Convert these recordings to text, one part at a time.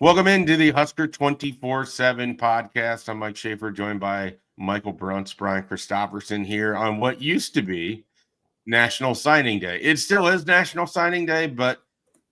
Welcome into the Husker247 Podcast. I'm Mike Schaefer, joined by Michael Bruntz, Brian Christopherson here on what used to be National Signing Day. It still is National Signing Day, but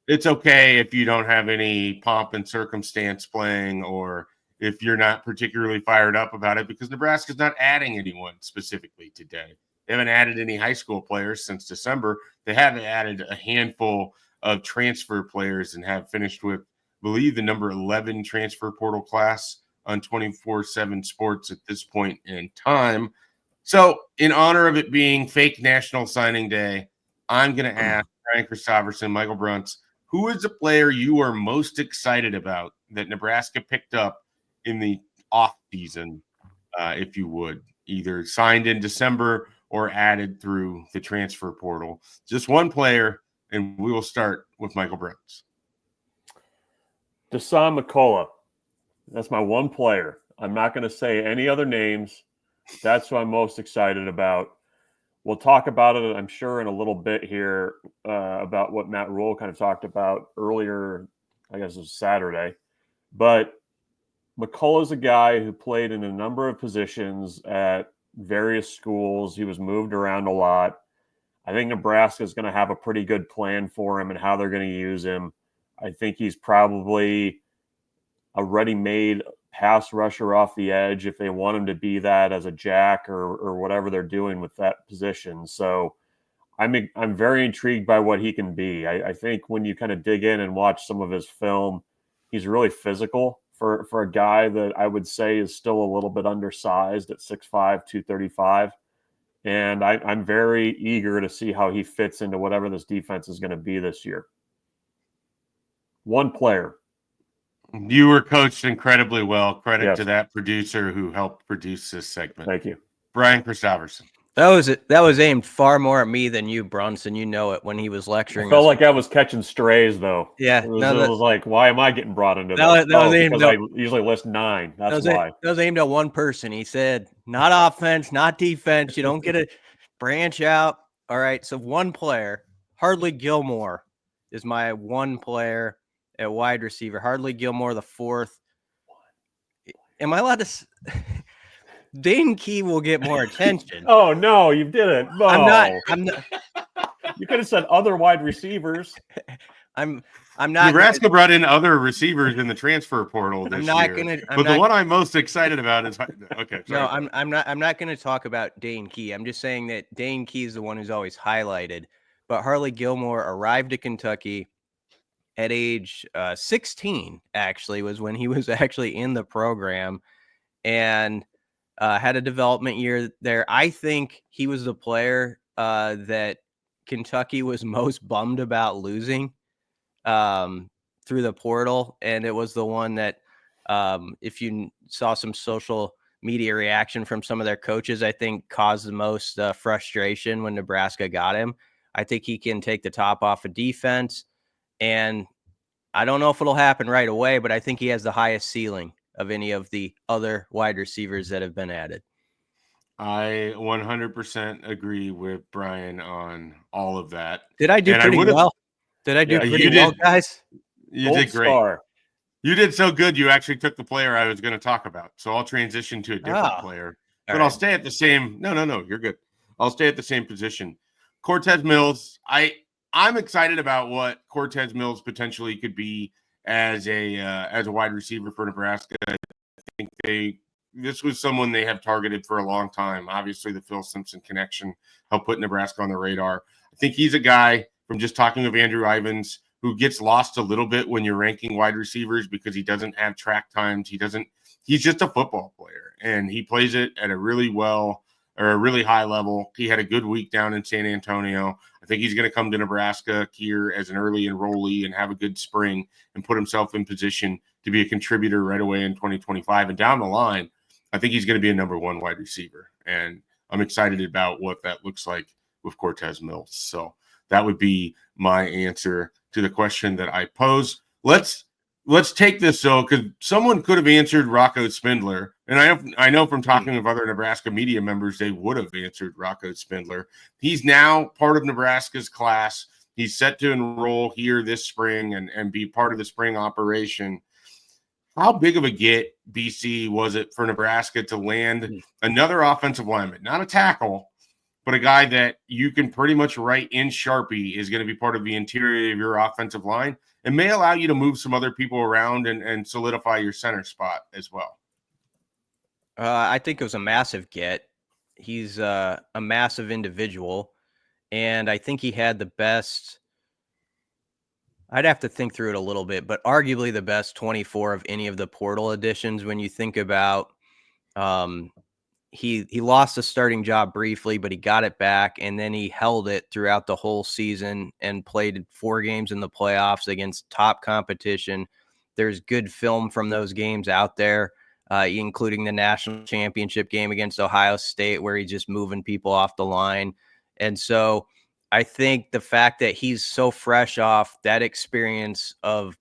it's okay if you don't have any pomp and circumstance playing or if you're not particularly fired up about it because Nebraska's not adding anyone specifically today. They haven't added any high school players since December. They haven't added a handful of transfer players and have finished with, I believe, the number 11 transfer portal class on 24/7 Sports at this point in time. So in honor of it being fake National Signing Day, I'm going to ask Brian Christopherson, Michael Bruntz, who is the player you are most excited about that Nebraska picked up in the off season, if you would, either signed in December or added through the transfer portal? Just one player, and we will start with Michael Bruntz. Dasan McCullough. That's my one player. I'm not going to say any other names. That's who I'm most excited about. We'll talk about it, I'm sure, in a little bit here about what Matt Rhule kind of talked about earlier, I guess it was Saturday. But McCullough's a guy who played in a number of positions at various schools. He was moved around a lot. I think Nebraska is going to have a pretty good plan for him and how they're going to use him. I think he's probably a ready-made pass rusher off the edge if they want him to be that as a jack or whatever they're doing with that position. So I'm very intrigued by what he can be. I think when you kind of dig in and watch some of his film, he's really physical for a guy that I would say is still a little bit undersized at 6'5", 235. And I'm very eager to see how he fits into whatever this defense is going to be this year. One player. You were coached incredibly well. Credit Yes. to that producer who helped produce this segment. Thank you. Brian Christopherson. That was aimed far more at me than you, Brunson. You know it when he was lecturing. I felt like I was catching strays, though. Yeah. It was like, why am I getting brought into this? That was aimed because I usually list 9. That's why. That was aimed at one person. He said, not offense, not defense. You don't get to branch out. All right. So one player, Hardly Gilmore, is my one player at wide receiver. Hardly Gilmore, the 4th. Am I allowed to? Dane Key will get more attention. Oh no, you didn't. No. I'm not. You could have said other wide receivers. I'm not. Nebraska brought in other receivers in the transfer portal this year. But the one I'm most excited about is okay. Sorry. No, I'm not going to talk about Dane Key. I'm just saying that Dane Key is the one who's always highlighted. But Hardly Gilmore arrived to Kentucky at age 16. Actually, was when he was actually in the program, and had a development year there. I think he was the player that Kentucky was most bummed about losing through the portal. And it was the one that if you saw some social media reaction from some of their coaches, I think caused the most frustration when Nebraska got him. I think he can take the top off of defense. And I don't know if it'll happen right away, but I think he has the highest ceiling of any of the other wide receivers that have been added. I 100% agree with Brian on all of that. Did I do pretty well? Did I do pretty well, guys? You did great. Star. You did so good, you actually took the player I was going to talk about. So I'll transition to a different player. But I'll stay at the same. No, you're good. I'll stay at the same position. Cortez Mills. I'm excited about what Cortez Mills potentially could be as a wide receiver for Nebraska. I think this was someone they have targeted for a long time. Obviously, the Phil Simpson connection helped put Nebraska on the radar. I think he's a guy, from just talking with Andrew Ivins, who gets lost a little bit when you're ranking wide receivers because he doesn't have track times. He's just a football player, and he plays it at a really high level. He had a good week down in San Antonio. I think he's going to come to Nebraska here as an early enrollee and have a good spring and put himself in position to be a contributor right away in 2025. And down the line, I think he's going to be a number 1 wide receiver. And I'm excited about what that looks like with Cortez Mills. So that would be my answer to the question that I posed. Let's take this, though, because someone could have answered Rocco Spindler. And I know from talking with other Nebraska media members, they would have answered Rocco Spindler. He's now part of Nebraska's class. He's set to enroll here this spring and be part of the spring operation. how big of a get, BC, was it for Nebraska to land another offensive lineman, not a tackle, but a guy that you can pretty much write in Sharpie is going to be part of the interior of your offensive line and may allow you to move some other people around and solidify your center spot as well? I think it was a massive get. He's a massive individual, and I think he had the best. I'd have to think through it a little bit, but arguably the best 24 of any of the portal additions. When you think about, he lost the starting job briefly, but he got it back, and then he held it throughout the whole season and played 4 games in the playoffs against top competition. There's good film from those games out there, including the national championship game against Ohio State, where he's just moving people off the line. And so I think the fact that he's so fresh off that experience of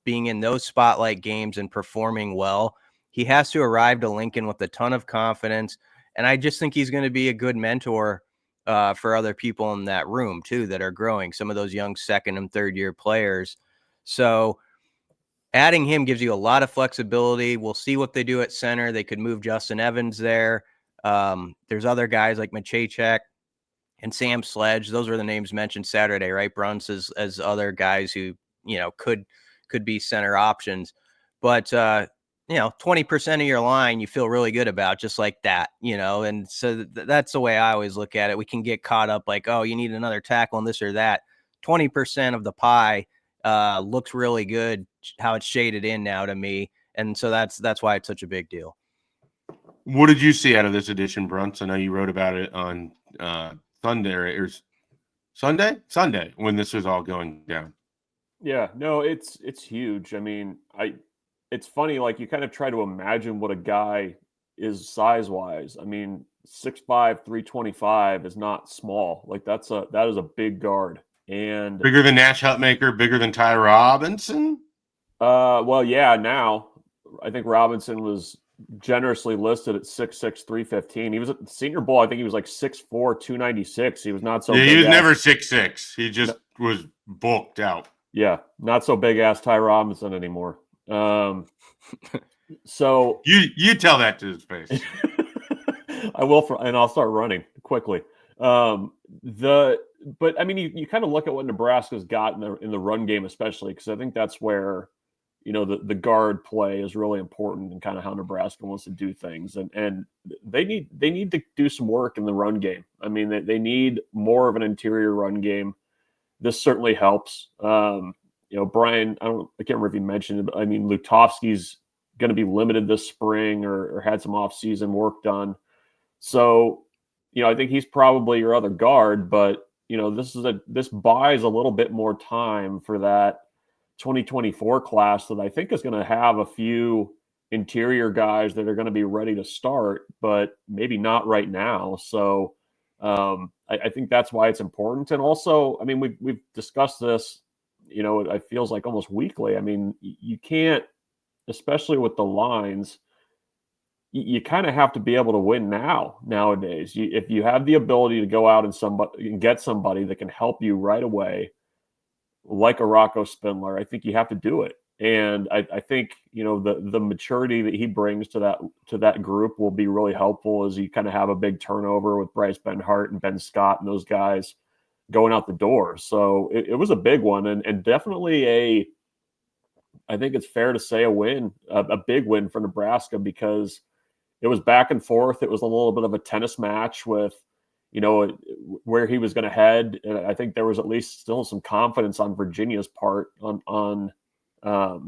being in those spotlight games and performing well, he has to arrive to Lincoln with a ton of confidence. And I just think he's going to be a good mentor for other people in that room too, that are growing, some of those young second and third year players. So adding him gives you a lot of flexibility. We'll see what they do at center. They could move Justin Evans there. There's other guys like Machacek and Sam Sledge. Those were the names mentioned Saturday, right? Bruns as other guys who, could be center options. But, 20% of your line you feel really good about, just like that, and so that's the way I always look at it. We can get caught up like, oh, you need another tackle on this or that. 20% of the pie looks really good, how it's shaded in now to me. And so that's why it's such a big deal. What did you see out of this edition, Bruns? I know you wrote about it on Sunday or Sunday when this was all going down. Yeah, no, it's huge. I mean, it's funny, like you kind of try to imagine what a guy is size-wise. I mean, 6'5", 325 is not small. Like that is a big guard. And bigger than Nash Hutmaker, bigger than Ty Robinson? Well, yeah, now I think Robinson was generously listed at 6'6", 315. He was at the Senior Bowl. I think he was like 6'4", 296. He was not so big. He was never 6'6". He just was bulked out. Yeah, not so big ass Ty Robinson anymore. So you tell that to his face. I will, and I'll start running quickly. But I mean, you kind of look at what Nebraska's got in the run game, especially because I think that's where the guard play is really important and kind of how Nebraska wants to do things, and they need to do some work in the run game. I mean, they need more of an interior run game. This certainly helps. Brian, I can't remember if you mentioned it, but I mean, Lutovsky's going to be limited this spring or had some off-season work done. So, I think he's probably your other guard, but this buys a little bit more time for that 2024 class that I think is going to have a few interior guys that are going to be ready to start, but maybe not right now. So I think that's why it's important. And also, I mean, we've discussed this, it feels like almost weekly. I mean, you can't, especially with the lines, you kind of have to be able to win nowadays. If you have the ability to go out and get somebody that can help you right away, like a Rocco Spindler, I think you have to do it. And I think, the maturity that he brings to that group will be really helpful as you kind of have a big turnover with Bryce Benhart and Ben Scott and those guys going out the door. So it was a big one and definitely I think it's fair to say a big win for Nebraska because it was back and forth. It was a little bit of a tennis match with, where he was going to head. And I think there was at least still some confidence on Virginia's part on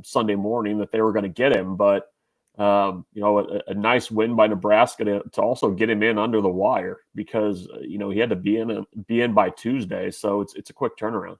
Sunday morning that they were going to get him. But, a nice win by Nebraska to also get him in under the wire because, he had to be in by Tuesday. So it's a quick turnaround.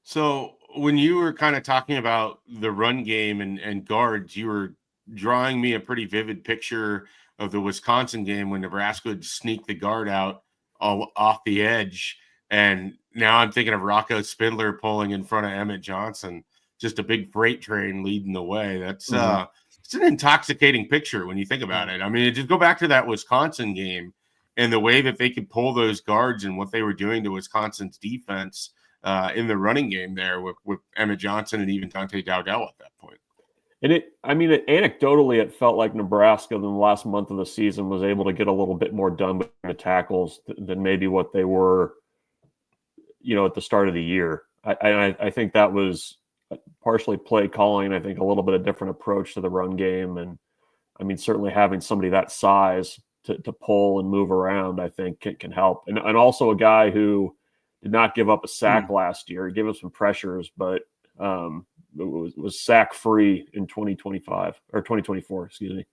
So when you were kind of talking about the run game and guards, you were drawing me a pretty vivid picture of the Wisconsin game when Nebraska would sneak the guard out off the edge. And now I'm thinking of Rocco Spindler pulling in front of Emmett Johnson, just a big freight train leading the way. That's it's an intoxicating picture when you think about it. I mean, just go back to that Wisconsin game and the way that they could pull those guards and what they were doing to Wisconsin's defense in the running game there with Emmett Johnson and even Dante Dowdell at that point. And anecdotally, it felt like Nebraska in the last month of the season was able to get a little bit more done with the tackles than maybe what they were, at the start of the year. I think that was partially play calling. I think a little bit of different approach to the run game. And certainly having somebody that size to pull and move around, I think can help. And also a guy who did not give up a sack last year. He gave us some pressures, but was sack free in 2025 or 2024, excuse me.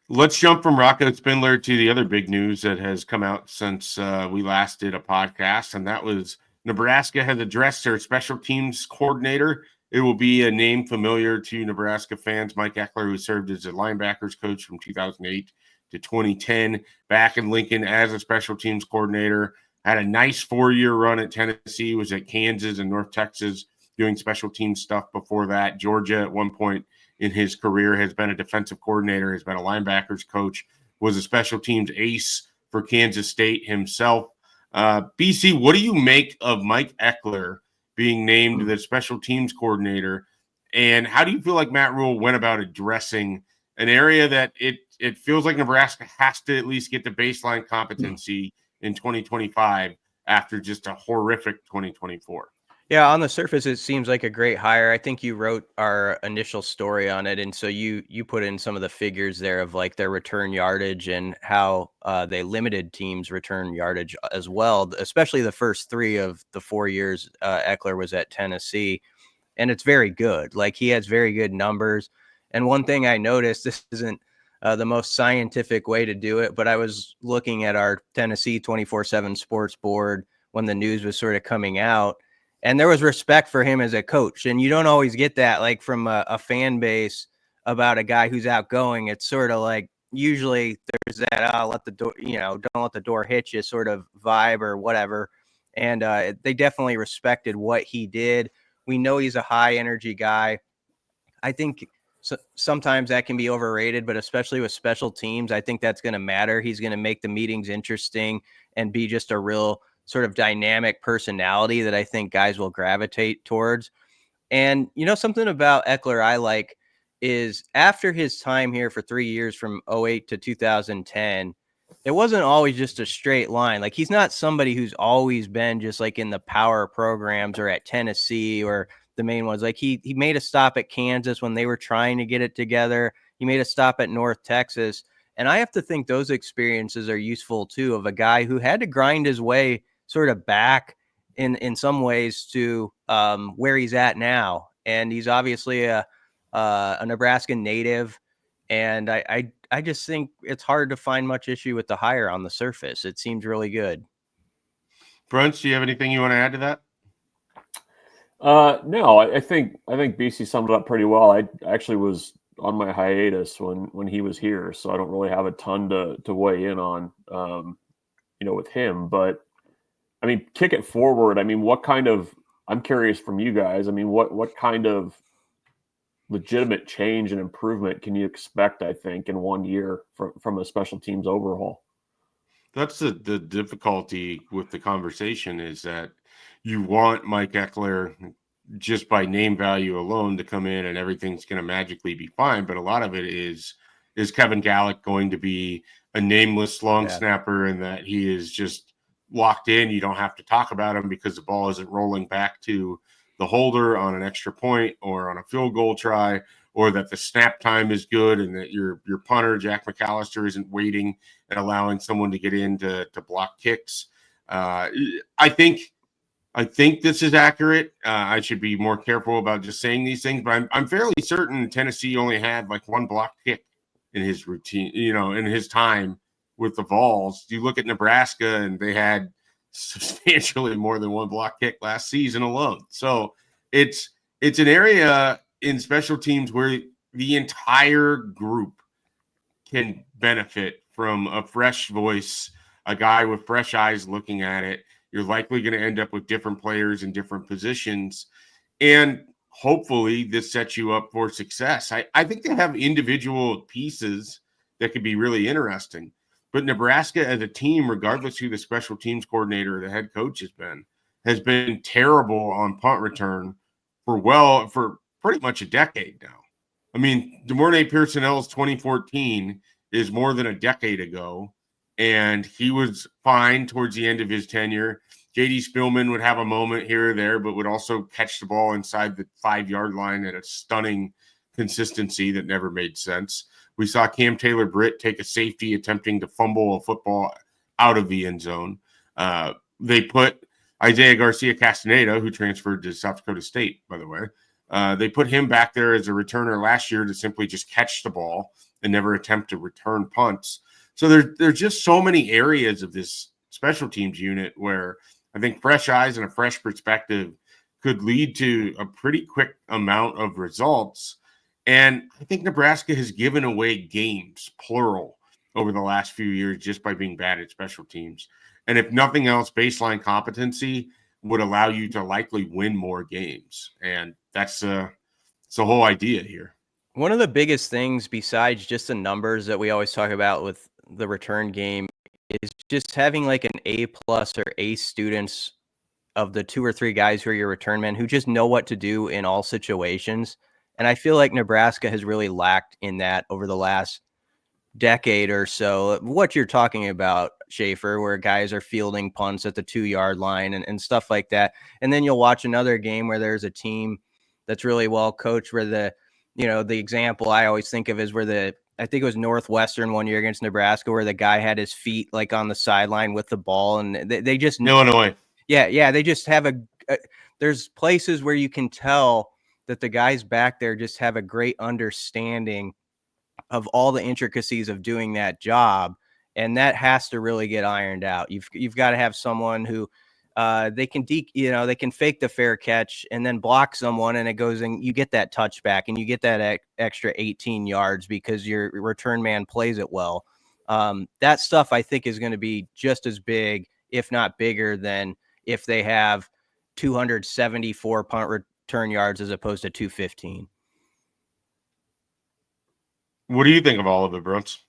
Let's jump from Rocco Spindler to the other big news that has come out since we last did a podcast, and that was Nebraska has addressed their special teams coordinator. It will be a name familiar to Nebraska fans, Mike Ekeler, who served as a linebackers coach from 2008 to 2010, back in Lincoln as a special teams coordinator, had a nice 4-year run at Tennessee, was at Kansas and North Texas doing special teams stuff before that. Georgia at one point in his career has been a defensive coordinator, has been a linebackers coach, was a special teams ace for Kansas State himself. BC, what do you make of Mike Ekeler being named the special teams coordinator? And how do you feel like Matt Rhule went about addressing an area that it feels like Nebraska has to at least get the baseline competency in 2025 after just a horrific 2024? Yeah, on the surface, it seems like a great hire. I think you wrote our initial story on it, and so you put in some of the figures there of like their return yardage and how they limited teams' return yardage as well, especially the first 3 of the 4 years Ekeler was at Tennessee, and it's very good. Like he has very good numbers. And one thing I noticed, this isn't the most scientific way to do it, but I was looking at our Tennessee 24/7 sports board when the news was sort of coming out. And there was respect for him as a coach. And you don't always get that like from a fan base about a guy who's outgoing. It's sort of like usually there's that, let the door, don't let the door hit you sort of vibe or whatever. And they definitely respected what he did. We know he's a high energy guy. I think sometimes that can be overrated, but especially with special teams, I think that's going to matter. He's going to make the meetings interesting and be just a real sort of dynamic personality that I think guys will gravitate towards. And, something about Ekeler I like is after his time here for 3 years from 2008 to 2010, it wasn't always just a straight line. Like he's not somebody who's always been just like in the power programs or at Tennessee or the main ones. Like he made a stop at Kansas when they were trying to get it together. He made a stop at North Texas. And I have to think those experiences are useful too, of a guy who had to grind his way sort of back in some ways to where he's at now. And he's obviously a Nebraska native. And I just think it's hard to find much issue with the hire on the surface. It seems really good. Brunch, do you have anything you want to add to that? No, I think BC summed it up pretty well. I actually was on my hiatus when he was here, so I don't really have a ton to weigh in on, with him. But kick it forward. What kind of? I'm curious from you guys. What kind of legitimate change and improvement can you expect? I think in 1 year from a special teams overhaul. That's the difficulty with the conversation is that you want Mike Ekeler just by name value alone to come in and everything's going to magically be fine. But a lot of it is Kevin Gallick going to be a nameless long snapper and that he is just locked in? You don't have to talk about him because the ball isn't rolling back to the holder on an extra point or on a field goal try, or that the snap time is good and that your punter, Jack McAllister, isn't waiting and allowing someone to get in to block kicks. I think this is accurate. I should be more careful about just saying these things, but I'm fairly certain Tennessee only had like 1 blocked kick in his routine, in his time with the Vols. You look at Nebraska and they had substantially more than 1 block kick last season alone. So it's an area in special teams where the entire group can benefit from a fresh voice, a guy with fresh eyes looking at it. You're likely going to end up with different players in different positions. And hopefully this sets you up for success. I think they have individual pieces that could be really interesting. But Nebraska as a team, regardless who the special teams coordinator or the head coach has been terrible on punt return for pretty much a decade now. I mean, DeMornay Pearsonell's 2014 is more than a decade ago, and he was fine towards the end of his tenure. J.D. Spielman would have a moment here or there, but would also catch the ball inside the 5-yard line at a stunning consistency that never made sense. We saw Cam Taylor-Britt take a safety attempting to fumble a football out of the end zone. They put Isaiah Garcia-Castaneda, who transferred to South Dakota State, by the way, they put him back there as a returner last year to simply just catch the ball and never attempt to return punts. So there's just so many areas of this special teams unit where I think fresh eyes and a fresh perspective could lead to a pretty quick amount of results. And I think Nebraska has given away games, plural, over the last few years just by being bad at special teams. And if nothing else, baseline competency would allow you to likely win more games. And that's the whole idea here. One of the biggest things besides just the numbers that we always talk about with the return game is just having like an A+ or A students of the 2 or 3 guys who are your return men who just know what to do in all situations. And I feel like Nebraska has really lacked in that over the last decade or so. What you're talking about, Schaefer, where guys are fielding punts at the 2-yard line and stuff like that. And then you'll watch another game where there's a team that's really well coached where the example I always think of is where I think it was Northwestern one year against Nebraska where the guy had his feet like on the sideline with the ball and they just Illinois. Yeah. They just have there's places where you can tell that the guys back there just have a great understanding of all the intricacies of doing that job. And that has to really get ironed out. You've got to have someone who they can fake the fair catch and then block someone and it goes and you get that touchback and you get that extra 18 yards because your return man plays it well. That stuff I think is going to be just as big, if not bigger than if they have 274 punt return yards as opposed to 215. What do you think of all of it, Bruns?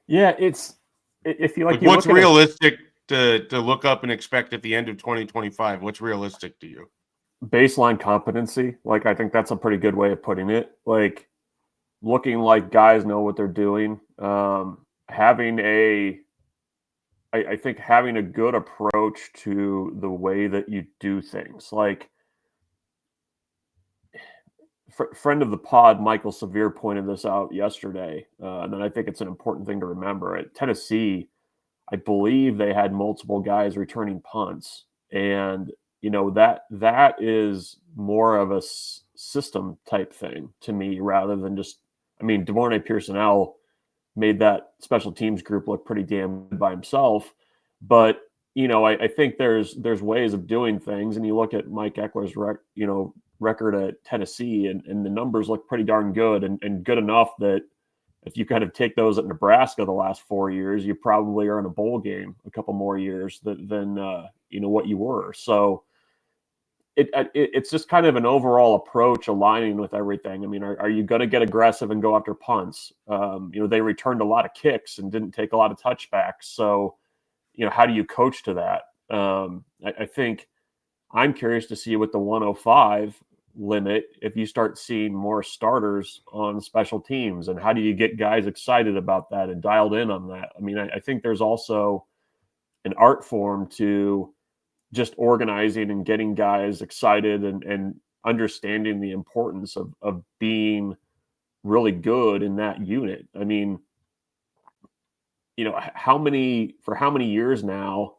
Yeah, if you like, what's realistic to look up and expect at the end of 2025? What's realistic to you? Baseline competency. Like, I think that's a pretty good way of putting it. Like, looking like guys know what they're doing. I think having a good approach to the way that you do things. Like, friend of the pod, Michael Severe, pointed this out yesterday. And then I think it's an important thing to remember. At Tennessee, I believe they had multiple guys returning punts. And, that is more of a system type thing to me rather than just, DeMornay Pearsonell made that special teams group look pretty damn good by himself. But, I think there's ways of doing things. And you look at Mike Ekeler's record at Tennessee and the numbers look pretty darn good and good enough that if you kind of take those at Nebraska the last 4 years, you probably are in a bowl game a couple more years than what you were. So it's just kind of an overall approach aligning with everything. I mean, are you going to get aggressive and go after punts? They returned a lot of kicks and didn't take a lot of touchbacks. So, how do you coach to that? I think I'm curious to see with the 105 limit if you start seeing more starters on special teams, and how do you get guys excited about that and dialed in on that? I mean, I think there's also an art form to just organizing and getting guys excited and understanding the importance of being really good in that unit. I mean, how many years now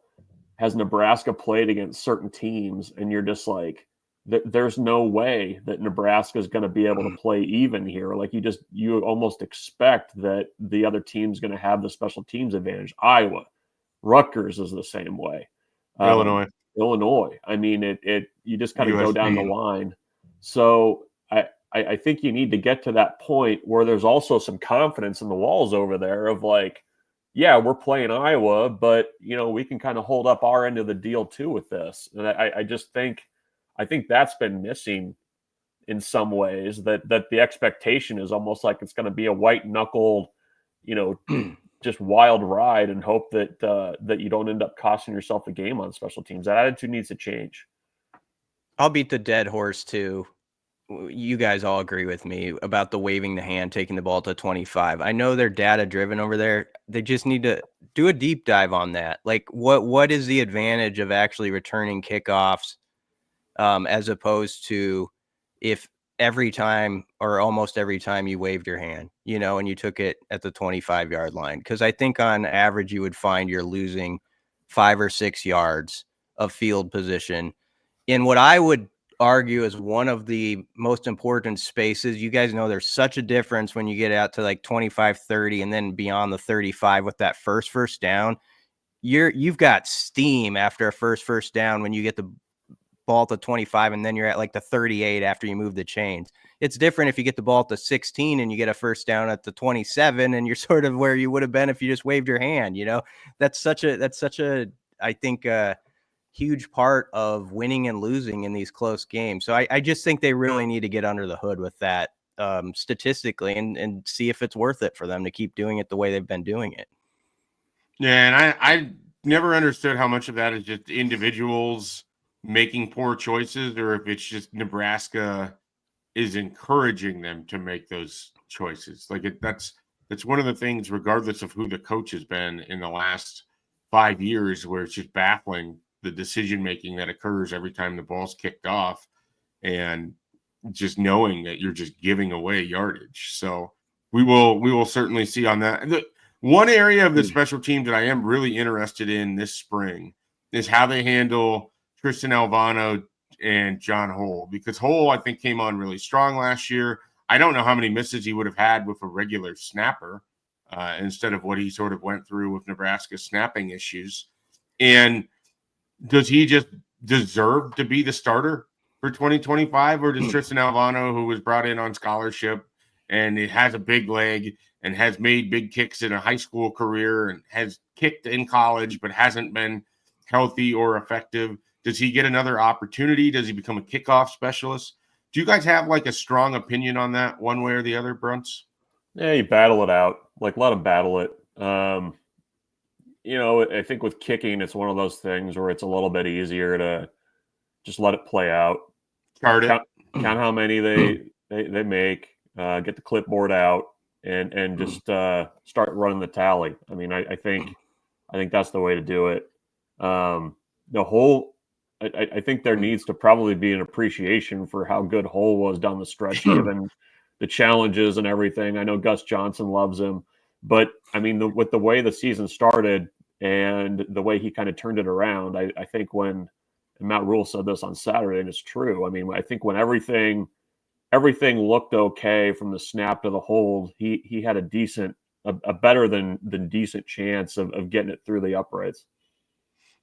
has Nebraska played against certain teams and you're just like, there's no way that Nebraska is going to be able to play even here. Like you almost expect that the other team's going to have the special teams advantage. Iowa, Rutgers is the same way. Illinois. I mean, you just kind of go down the line. So I think you need to get to that point where there's also some confidence in the walls over there of like, yeah, we're playing Iowa, but we can kind of hold up our end of the deal too with this. And I think that's been missing in some ways, that the expectation is almost like it's going to be a white knuckled, just wild ride and hope that you don't end up costing yourself a game on special teams. That attitude needs to change. I'll beat the dead horse too. you guys all agree with me about the waving the hand, taking the ball to 25. I know they're data driven over there. They just need to do a deep dive on that. Like what is the advantage of actually returning kickoffs as opposed to if every time or almost every time you waved your hand, and you took it at the 25-yard line? Because I think on average you would find you're losing 5 or 6 yards of field position in what I would argue is one of the most important spaces. You guys know there's such a difference when you get out to like 25, 30, and then beyond the 35 with that first down. You've got steam after a first down when you get the ball to 25 and then you're at like the 38 after you move the chains. It's different if you get the ball to 16 and you get a first down at the 27 and you're sort of where you would have been if you just waved your hand. That's such a I think huge part of winning and losing in these close games. So I just think they really need to get under the hood with that statistically and see if it's worth it for them to keep doing it the way they've been doing it. Yeah, and I never understood how much of that is just individuals making poor choices or if it's just Nebraska is encouraging them to make those choices. Like that's one of the things, regardless of who the coach has been in the last 5 years, where it's just baffling the decision-making that occurs every time the ball's kicked off and just knowing that you're just giving away yardage. So we will certainly see on that. One area of the special team that I am really interested in this spring is how they handle Tristan Alvano and John Hull, because Hull, I think, came on really strong last year. I don't know how many misses he would have had with a regular snapper instead of what he sort of went through with Nebraska's snapping issues. And does he just deserve to be the starter for 2025, or does Tristan Alvano, who was brought in on scholarship and it has a big leg and has made big kicks in a high school career and has kicked in college but hasn't been healthy or effective, does he get another opportunity? Does he become a kickoff specialist? Do you guys have like a strong opinion on that one way or the other, Brunts? Yeah, you battle it out. Like, let him battle it. I think with kicking, it's one of those things where it's a little bit easier to just let it play out. Count how many they make, get the clipboard out, and just start running the tally. I mean, I think that's the way to do it. I think there needs to probably be an appreciation for how good Hull was down the stretch, given the challenges and everything. I know Gus Johnson loves him, but I mean, with the way the season started and the way he kind of turned it around, I think when Matt Rhule said this on Saturday, and it's true. I mean, I think when everything looked okay from the snap to the hold, he had a better than decent chance of getting it through the uprights.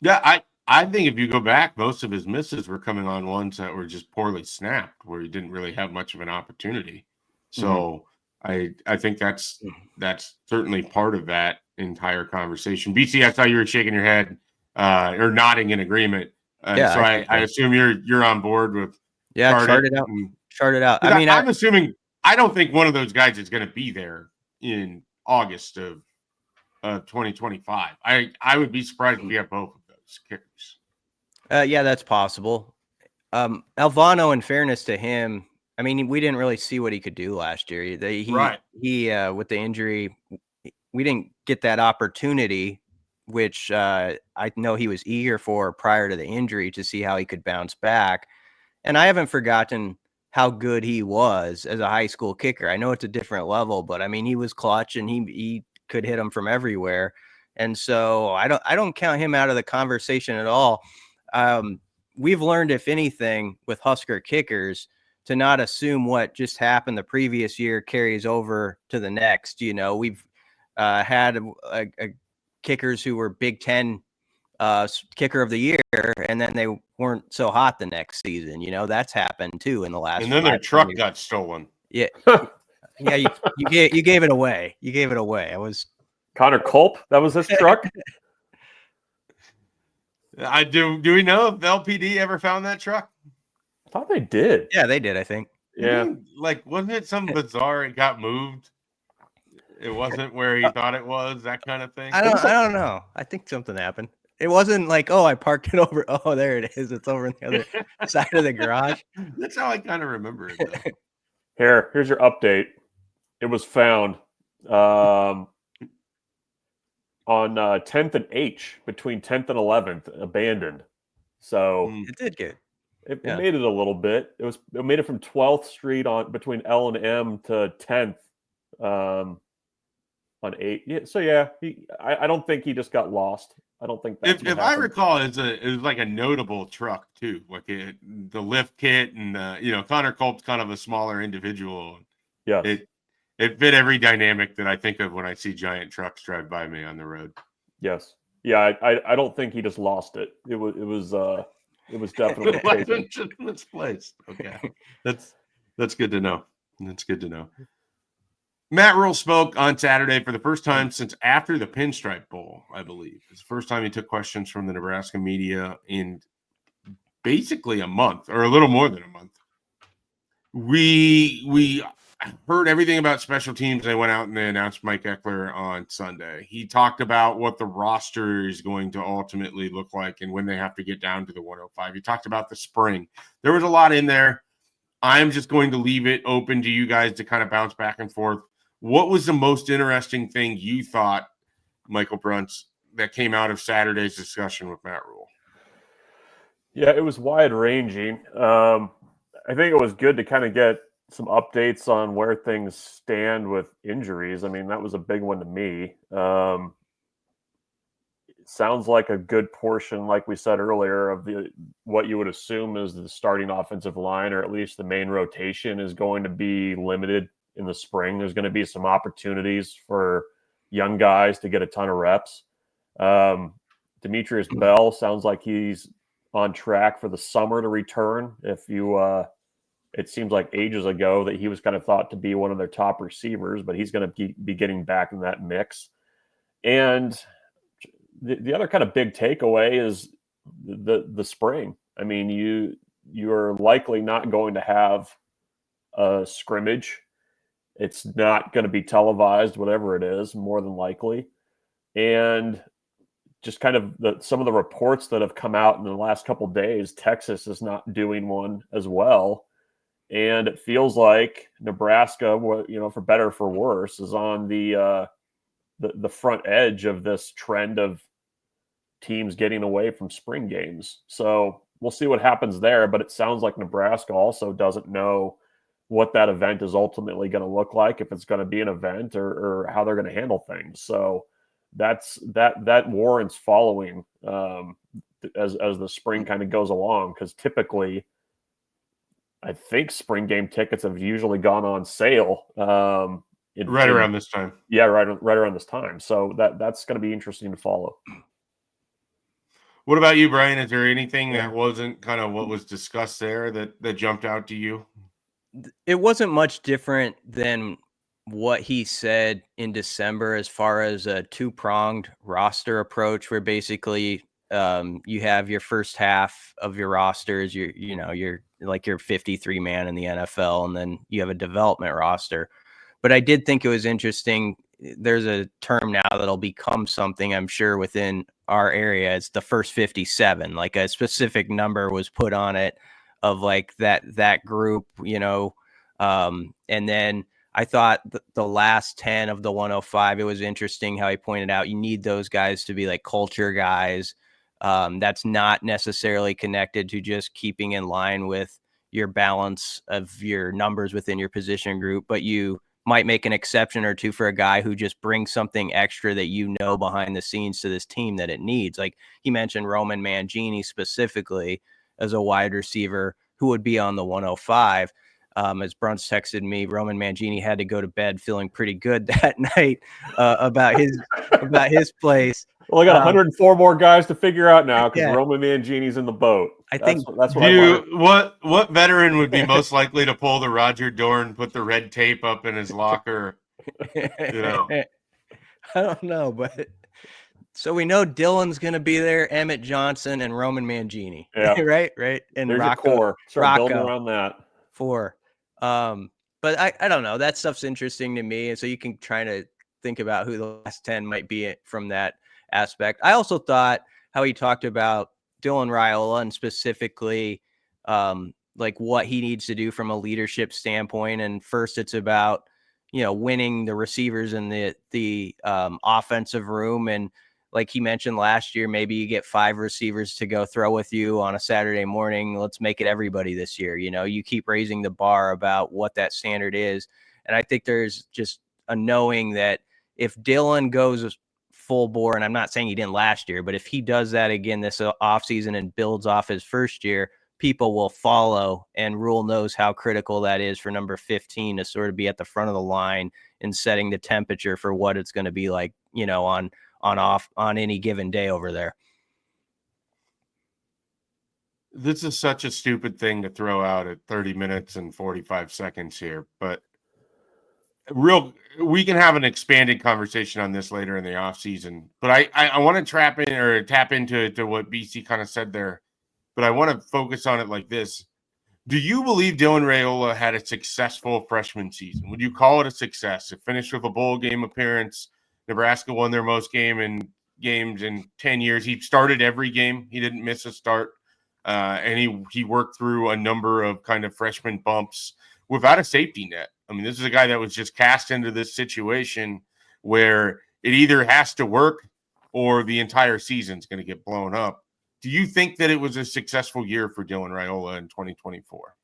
Yeah, I think if you go back, most of his misses were coming on ones that were just poorly snapped, where he didn't really have much of an opportunity. So I think that's certainly part of that entire conversation. BC, I saw you were shaking your head or nodding in agreement. Yeah, so I assume you're on board with chart it out. I mean, I'm assuming I don't think one of those guys is going to be there in August of 2025. I would be surprised if we have both of those kickers. Yeah, that's possible. Alvano, in fairness to him, I mean, we didn't really see what he could do last year. He with the injury, we didn't get that opportunity, which I know he was eager for prior to the injury to see how he could bounce back. And I haven't forgotten how good he was as a high school kicker. I know it's a different level, but I mean, he was clutch and he could hit them from everywhere. And so I don't count him out of the conversation at all. We've learned, if anything, with Husker kickers to not assume what just happened the previous year carries over to the next. We've had kickers who were Big Ten kicker of the year, and then they weren't so hot the next season. That's happened too in the last. And then their truck got stolen. Yeah, yeah. You gave it away. You gave it away. I was Connor Culp. That was his truck. Do we know if the LPD ever found that truck? I thought they did. Yeah, they did, I think. Yeah. Wasn't it some bizarre? It got moved. It wasn't where he thought it was. That kind of thing. I don't know. I think something happened. It wasn't like, oh, I parked it over. Oh, there it is. It's over on the other side of the garage. That's how I kind of remember it, though. Here's your update. It was found on 10th and H, between 10th and 11th, abandoned. So it did good. It made it a little bit. It made it from 12th Street on between L and M to 10th on 8. Yeah, so yeah, I don't think he just got lost. I don't think that's if I recall, it was like a notable truck too, like the lift kit, and Connor Culp's kind of a smaller individual. Yeah, it fit every dynamic that I think of when I see giant trucks drive by me on the road. Yes, yeah, I don't think he just lost it. It was definitely misplaced. Okay, that's good to know. That's good to know. Matt Rhule spoke on Saturday for the first time since after the Pinstripe Bowl, I believe. It's the first time he took questions from the Nebraska media in basically a month, or a little more than a month. We heard everything about special teams. They went out and they announced Mike Ekeler on Sunday. He talked about what the roster is going to ultimately look like and when they have to get down to the 105. He talked about the spring. There was a lot in there. I'm just going to leave it open to you guys to kind of bounce back and forth. What was the most interesting thing you thought, Michael Bruntz, that came out of Saturday's discussion with Matt Rhule? Yeah, it was wide-ranging. I think it was good to kind of get some updates on where things stand with injuries. I mean, that was a big one to me. It sounds like a good portion, like we said earlier, of what you would assume is the starting offensive line, or at least the main rotation, is going to be limited in the spring. There's going to be some opportunities for young guys to get a ton of reps. Demetrius Bell sounds like he's on track for the summer to return. It seems like ages ago that he was kind of thought to be one of their top receivers, but he's going to be getting back in that mix. And the other kind of big takeaway is the spring. I mean, you're likely not going to have a scrimmage. It's not going to be televised, whatever it is, more than likely. And just kind of some of the reports that have come out in the last couple of days, Texas is not doing one as well. And it feels like Nebraska, for better or for worse, is on the front edge of this trend of teams getting away from spring games. So we'll see what happens there. But it sounds like Nebraska also doesn't know what that event is ultimately going to look like, if it's going to be an event or how they're going to handle things. So that warrants following as the spring kind of goes along, because typically I think spring game tickets have usually gone on sale around this time. Yeah, right around this time. So that's going to be interesting to follow. What about you, Brian? Is there anything that wasn't kind of what was discussed there that jumped out to you? It wasn't much different than what he said in December, as far as a two-pronged roster approach, where basically you have your first half of your rosters, you're like your 53 man in the NFL, and then you have a development roster. But I did think it was interesting. There's a term now that'll become something, I'm sure, within our area. It's the first 57. Like a specific number was put on it of like that group, and then I thought the last 10 of the 105, it was interesting how he pointed out you need those guys to be like culture guys. That's not necessarily connected to just keeping in line with your balance of your numbers within your position group, but you might make an exception or two for a guy who just brings something extra that behind the scenes to this team that it needs. Like he mentioned Roman Mangini specifically as a wide receiver who would be on the 105. As Bruntz texted me, Roman Mangini had to go to bed feeling pretty good that night about his place. Well, I got 104 more guys to figure out now because Roman Mangini's in the boat. That's what veteran would be most likely to pull the Roger Dorn, put the red tape up in his locker? I don't know, but so we know Dylan's going to be there, Emmett Johnson, and Roman Mangini. Yeah, right. And there's Rocco, a core. Start building Rocco around that. 4. But I don't know. That stuff's interesting to me, and so you can try to think about who the last 10 might be from that aspect. I also thought how he talked about Dylan Raiola and specifically like what he needs to do from a leadership standpoint. And first it's about, winning the receivers in the offensive room. And like he mentioned last year, maybe you get 5 receivers to go throw with you on a Saturday morning. Let's make it everybody this year. You keep raising the bar about what that standard is. And I think there's just a knowing that if Dylan goes full bore, and I'm not saying he didn't last year, but if he does that again this offseason and builds off his first year, people will follow, and Rhule knows how critical that is for number 15 to sort of be at the front of the line and setting the temperature for what it's going to be like, on any given day over there. This is such a stupid thing to throw out at 30 minutes and 45 seconds here, but we can have an expanded conversation on this later in the off season, but I want to tap into what BC kind of said there, but I want to focus on it like this. Do you believe Dylan Raiola had a successful freshman season? Would you call it a success? It finished with a bowl game appearance. Nebraska won their most games in 10 years. He started every game. He didn't miss a start. And he worked through a number of kind of freshman bumps without a safety net. I mean, this is a guy that was just cast into this situation where it either has to work or the entire season's going to get blown up. Do you think that it was a successful year for Dylan Raiola in 2024?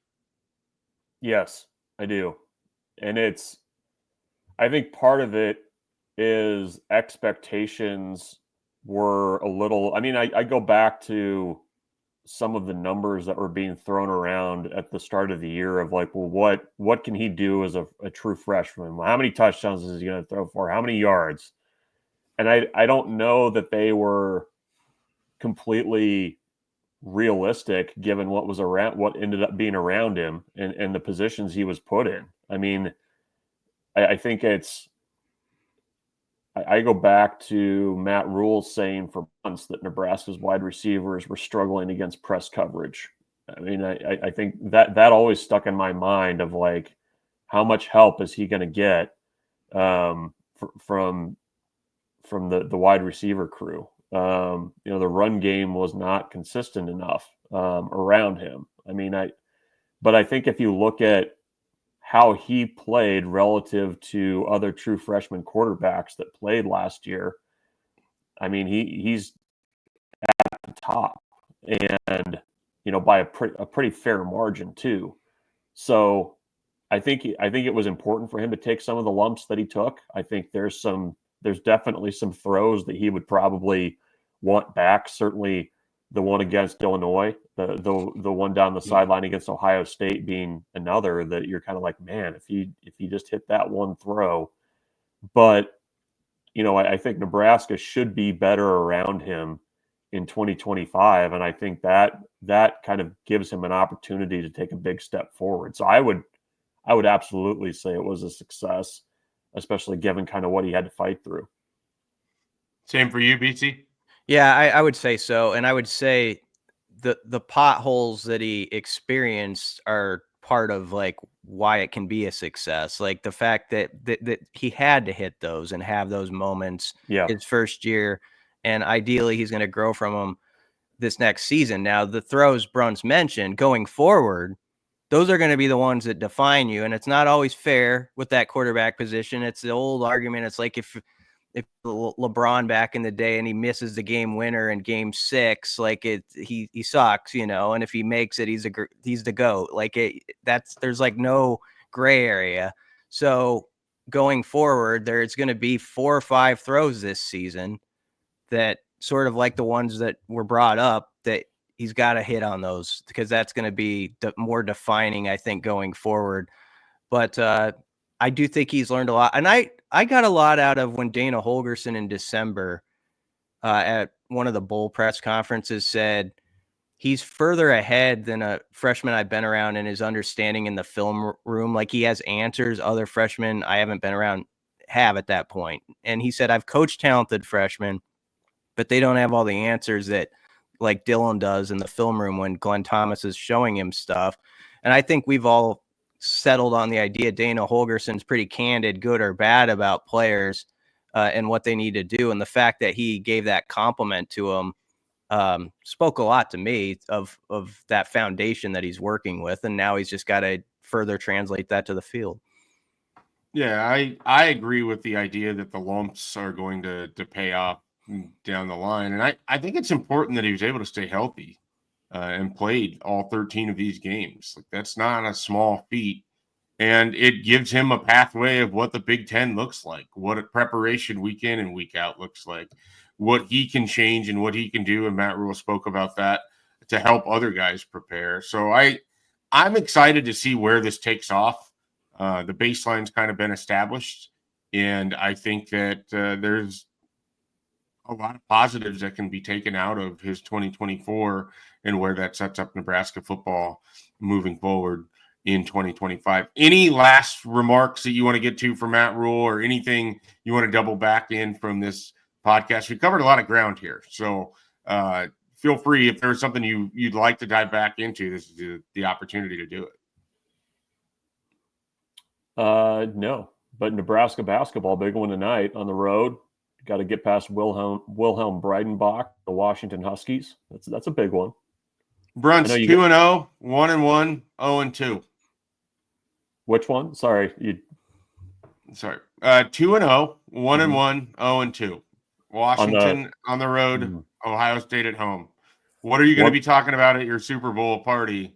Yes, I do. And I think part of it is expectations were a little, I go back to some of the numbers that were being thrown around at the start of the year of like, well, what can he do as a true freshman? How many touchdowns is he going to throw for? How many yards? And I don't know that they were completely realistic given what was around, what ended up being around him and the positions he was put in. I think I go back to Matt Rhule saying for months that Nebraska's wide receivers were struggling against press coverage. I think that always stuck in my mind of like, how much help is he going to get from the wide receiver crew? The run game was not consistent enough around him. But I think if you look at how he played relative to other true freshman quarterbacks that played last year, he's at the top, and by a pretty fair margin too. So I think it was important for him to take some of the lumps that he took. I think there's definitely some throws that he would probably want back. Certainly the one against Illinois, the one down the sideline against Ohio State being another that you're kind of like, man, if he just hit that one throw. But I think Nebraska should be better around him in 2025, and I think that kind of gives him an opportunity to take a big step forward. So I would absolutely say it was a success, especially given kind of what he had to fight through. Same for you, BC? Yeah, I would say so. And I would say the potholes that he experienced are part of like why it can be a success. Like the fact that he had to hit those and have those moments his first year. And ideally he's going to grow from them this next season. Now the throws Bruns mentioned going forward, those are going to be the ones that define you. And it's not always fair with that quarterback position. It's the old argument. It's like if LeBron back in the day and he misses the game winner in game 6, like he sucks, and if he makes it, he's the GOAT. Like there's like no gray area. So going forward, there's going to be 4 or 5 throws this season that sort of like the ones that were brought up that he's got to hit on those, because that's going to be more defining, I think, going forward. But I do think he's learned a lot. And I got a lot out of when Dana Holgorsen in December at one of the bowl press conferences said he's further ahead than a freshman I've been around in his understanding in the film room. Like he has answers other freshmen I haven't been around have at that point. And he said, I've coached talented freshmen, but they don't have all the answers that like Dylan does in the film room when Glenn Thomas is showing him stuff. And I think we've all settled on the idea Dana Holgorsen's pretty candid, good or bad, about players and what they need to do. And the fact that he gave that compliment to him spoke a lot to me of that foundation that he's working with. And now he's just got to further translate that to the field. Yeah, I agree with the idea that the lumps are going to pay off down the line. And I think it's important that he was able to stay healthy and played all 13 of these games. Like, that's not a small feat. And it gives him a pathway of what the Big Ten looks like, what a preparation week in and week out looks like, what he can change and what he can do. And Matt Rhule spoke about that to help other guys prepare. So I'm excited to see where this takes off. The baseline's kind of been established. And I think that there's a lot of positives that can be taken out of his 2024 and where that sets up Nebraska football moving forward in 2025. Any last remarks that you want to get to for Matt Rhule, or anything you want to double back in from this podcast? We covered a lot of ground here. So feel free, if there's something you'd like to dive back into, this is the opportunity to do it. No, but Nebraska basketball, big one tonight on the road. Got to get past Wilhelm Breidenbach, the Washington Huskies. That's a big one. Bruns 2-0, 1-1, 0-2. Which one? Sorry, 2-0, 1-1, 0-2. Washington on the road, Ohio State at home. What are you going to be talking about at your Super Bowl party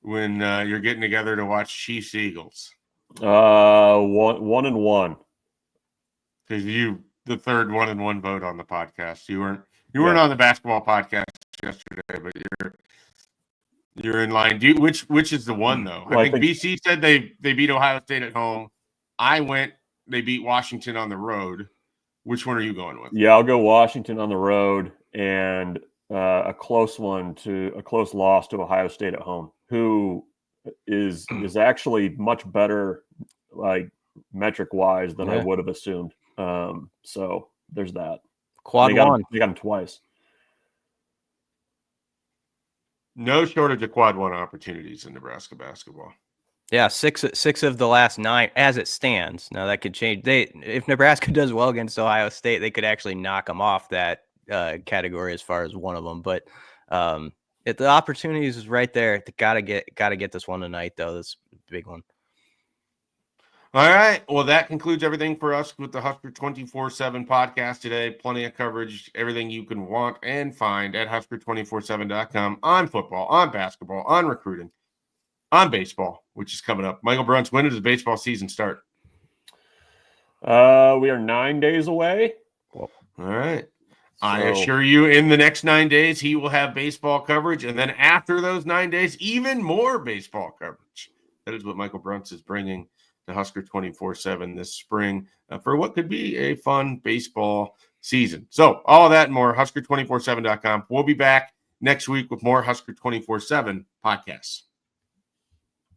when you're getting together to watch Chiefs Eagles? 1-1. Because the third 1-1 vote on the podcast. You weren't on the basketball podcast yesterday, but you're in line. Which is the one though? Well, I think BC said they beat Ohio State at home. I went, they beat Washington on the road. Which one are you going with? Yeah, I'll go Washington on the road, and a close loss to Ohio State at home, who is actually much better, like, metric wise than I would have assumed. So there's that. Quad one. They got him twice. No shortage of quad one opportunities in Nebraska basketball. Yeah, six of the last 9 as it stands. Now that could change. If Nebraska does well against Ohio State, they could actually knock them off that category as far as one of them. But if the opportunities is right there, they gotta get this one tonight though. This big one. All right. Well, that concludes everything for us with the Husker247 podcast today. Plenty of coverage, everything you can want and find at Husker247.com on football, on basketball, on recruiting, on baseball, which is coming up. Michael Bruns, when does the baseball season start? We are 9 days away. All right. So, I assure you, in the next 9 days, he will have baseball coverage. And then after those 9 days, even more baseball coverage. That is what Michael Bruns is bringing to Husker247 this spring for what could be a fun baseball season. So all of that and more, Husker247.com. We'll be back next week with more Husker247 podcasts.